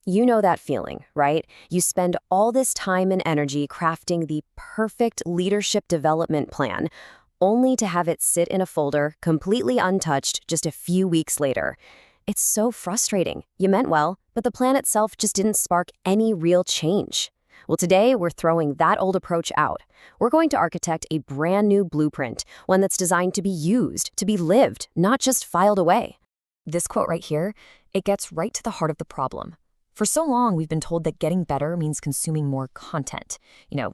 You know that feeling, right? You spend all this time and energy crafting the perfect leadership development plan, only to have it sit in a folder, completely untouched, just a few weeks later. It's so frustrating. You meant well, but the plan itself just didn't spark any real change. Well, today we're throwing that old approach out. We're going to architect a brand new blueprint, one that's designed to be used, to be lived, not just filed away. This quote right here, it gets right to the heart of the problem. For so long, we've been told that getting better means consuming more content.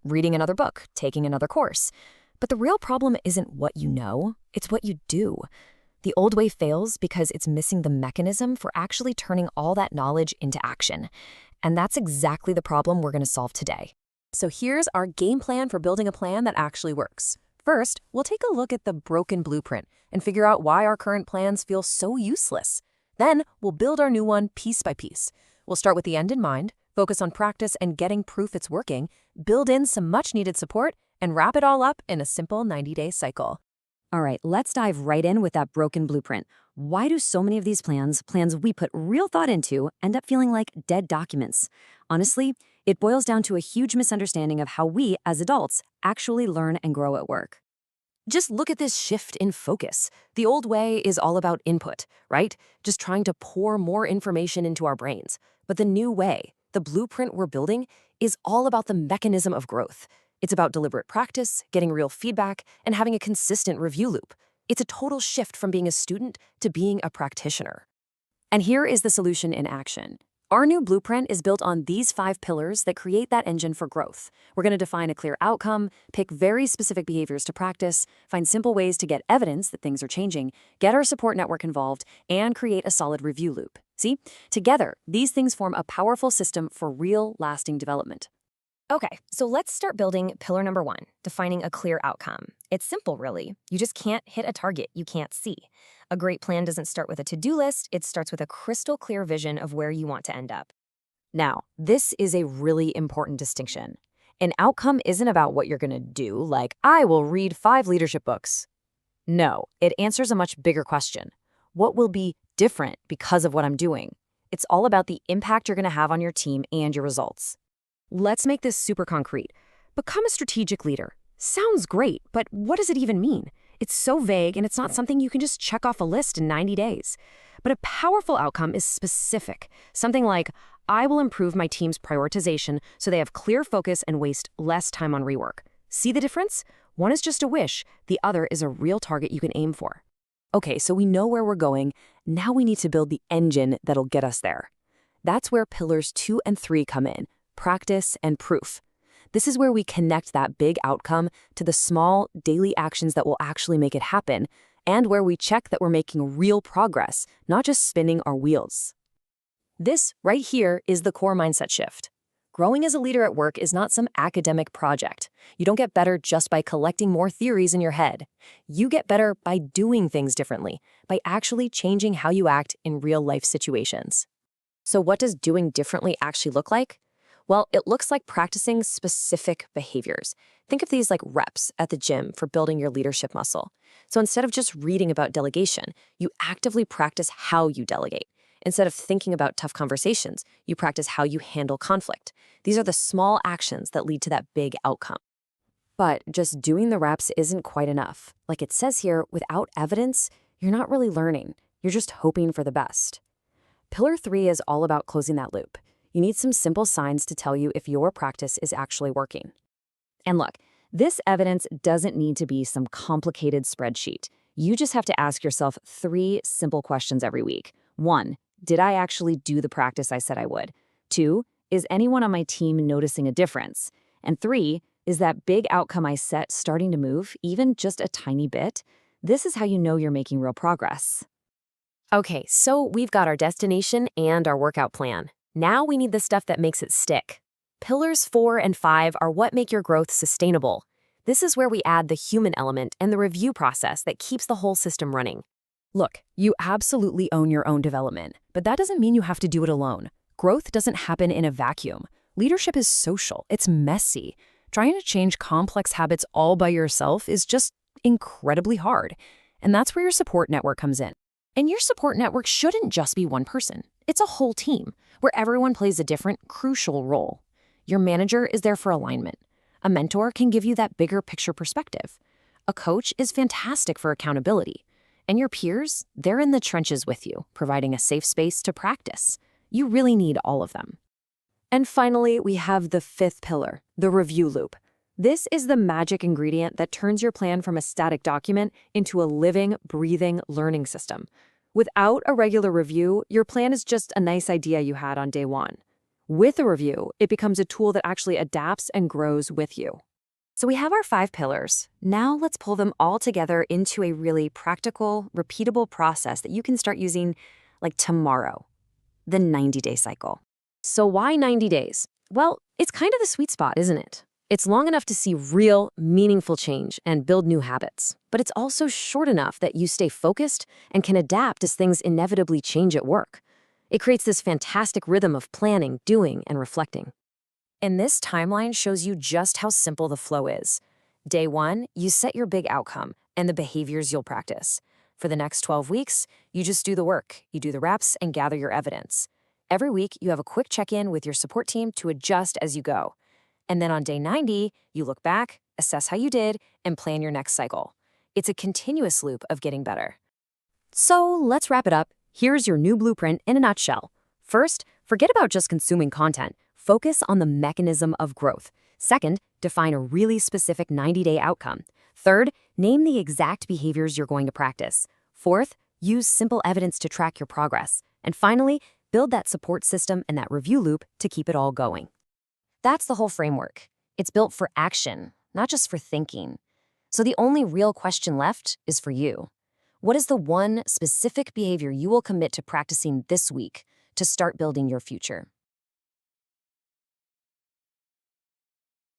Reading another book, taking another course. But the real problem isn't what you know, it's what you do. The old way fails because it's missing the mechanism for actually turning all that knowledge into action. And that's exactly the problem we're going to solve today. So here's our game plan for building a plan that actually works. First, we'll take a look at the broken blueprint and figure out why our current plans feel so useless. Then, we'll build our new one piece by piece. We'll start with the end in mind, focus on practice and getting proof it's working, build in some much-needed support, and wrap it all up in a simple 90-day cycle. All right, let's dive right in with that broken blueprint. Why do so many of these plans we put real thought into, end up feeling like dead documents? Honestly, it boils down to a huge misunderstanding of how we, as adults, actually learn and grow at work. Just look at this shift in focus. The old way is all about input, right? Just trying to pour more information into our brains. But the new way, the blueprint we're building, is all about the mechanism of growth. It's about deliberate practice, getting real feedback, and having a consistent review loop. It's a total shift from being a student to being a practitioner. And here is the solution in action. Our new blueprint is built on these 5 pillars that create that engine for growth. We're going to define a clear outcome, pick very specific behaviors to practice, find simple ways to get evidence that things are changing, get our support network involved, and create a solid review loop. See? Together, these things form a powerful system for real, lasting development. Okay, so let's start building pillar number 1, defining a clear outcome. It's simple, really. You just can't hit a target you can't see. A great plan doesn't start with a to-do list, it starts with a crystal clear vision of where you want to end up. Now, this is a really important distinction. An outcome isn't about what you're going to do, like, I will read 5 leadership books. No, it answers a much bigger question. What will be different because of what I'm doing? It's all about the impact you're going to have on your team and your results. Let's make this super concrete. Become a strategic leader. Sounds great, but what does it even mean? It's so vague and it's not something you can just check off a list in 90 days. But a powerful outcome is specific. Something like, I will improve my team's prioritization so they have clear focus and waste less time on rework. See the difference? One is just a wish, the other is a real target you can aim for. Okay, so we know where we're going. Now we need to build the engine that'll get us there. That's where pillars 2 and 3 come in. Practice and proof. This is where we connect that big outcome to the small, daily actions that will actually make it happen, and where we check that we're making real progress, not just spinning our wheels. This, right here, is the core mindset shift. Growing as a leader at work is not some academic project. You don't get better just by collecting more theories in your head. You get better by doing things differently, by actually changing how you act in real-life situations. So what does doing differently actually look like? Well, it looks like practicing specific behaviors. Think of these like reps at the gym for building your leadership muscle. So instead of just reading about delegation, you actively practice how you delegate. Instead of thinking about tough conversations, you practice how you handle conflict. These are the small actions that lead to that big outcome. But just doing the reps isn't quite enough. Like it says here, without evidence, you're not really learning. You're just hoping for the best. Pillar 3 is all about closing that loop. You need some simple signs to tell you if your practice is actually working. And look, this evidence doesn't need to be some complicated spreadsheet. You just have to ask yourself 3 simple questions every week. 1, did I actually do the practice I said I would? 2, is anyone on my team noticing a difference? And 3, is that big outcome I set starting to move, even just a tiny bit? This is how you know you're making real progress. Okay, so we've got our destination and our workout plan. Now we need the stuff that makes it stick. Pillars 4 and 5 are what make your growth sustainable. This is where we add the human element and the review process that keeps the whole system running. Look, you absolutely own your own development, but that doesn't mean you have to do it alone. Growth doesn't happen in a vacuum. Leadership is social, it's messy. Trying to change complex habits all by yourself is just incredibly hard. And that's where your support network comes in. And your support network shouldn't just be one person. It's a whole team, where everyone plays a different, crucial role. Your manager is there for alignment. A mentor can give you that bigger picture perspective. A coach is fantastic for accountability. And your peers, they're in the trenches with you, providing a safe space to practice. You really need all of them. And finally, we have the fifth pillar, the review loop. This is the magic ingredient that turns your plan from a static document into a living, breathing learning system. Without a regular review, your plan is just a nice idea you had on day one. With a review, it becomes a tool that actually adapts and grows with you. So we have our 5 pillars. Now let's pull them all together into a really practical, repeatable process that you can start using like tomorrow, the 90-day cycle. So why 90 days? Well, it's kind of the sweet spot, isn't it? It's long enough to see real, meaningful change and build new habits. But it's also short enough that you stay focused and can adapt as things inevitably change at work. It creates this fantastic rhythm of planning, doing, and reflecting. And this timeline shows you just how simple the flow is. Day 1, you set your big outcome and the behaviors you'll practice. For the next 12 weeks, you just do the work. You do the reps and gather your evidence. Every week, you have a quick check-in with your support team to adjust as you go. And then on day 90, you look back, assess how you did, and plan your next cycle. It's a continuous loop of getting better. So let's wrap it up. Here's your new blueprint in a nutshell. First, forget about just consuming content. Focus on the mechanism of growth. Second, define a really specific 90-day outcome. Third, name the exact behaviors you're going to practice. Fourth, use simple evidence to track your progress. And finally, build that support system and that review loop to keep it all going. That's the whole framework. It's built for action, not just for thinking. So the only real question left is for you. What is the one specific behavior you will commit to practicing this week to start building your future?